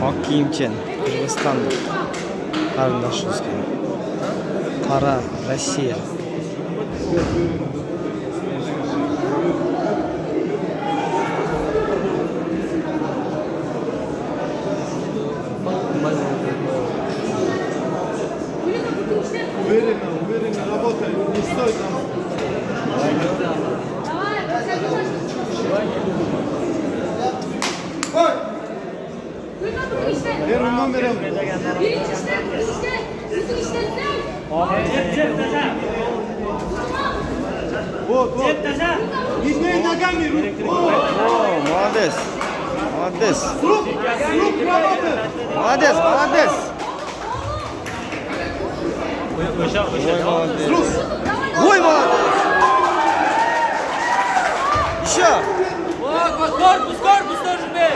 Ak kiyimchen, Kırgızistan karındaşımız keldi. Qara, Rossiya. Уверенно, работай, не стой там. Первый номер. Вот. Видней ногами. Oo, молодец. Молодец. Рук работает. Молодец, молодец. Ой, молодец. Ой, молодец. Еще. Вот, корпус тоже бей.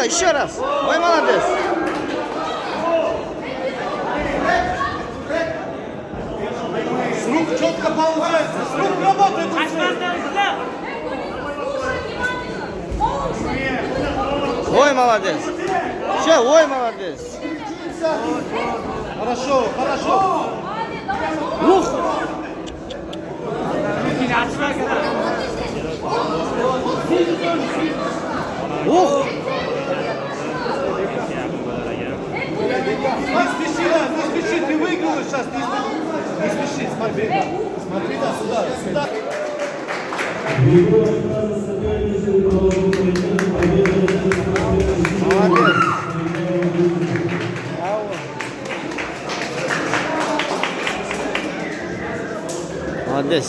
Еще раз. Ой, молодец. С рук четко получается. С рук работает. Ой, молодец. Еще, ой, молодец. Хорошо. Ух. Ух. Не спеши, ты выигрываешь сейчас. Не спеши, смотри. Смотри сюда. Молодец. Молодец.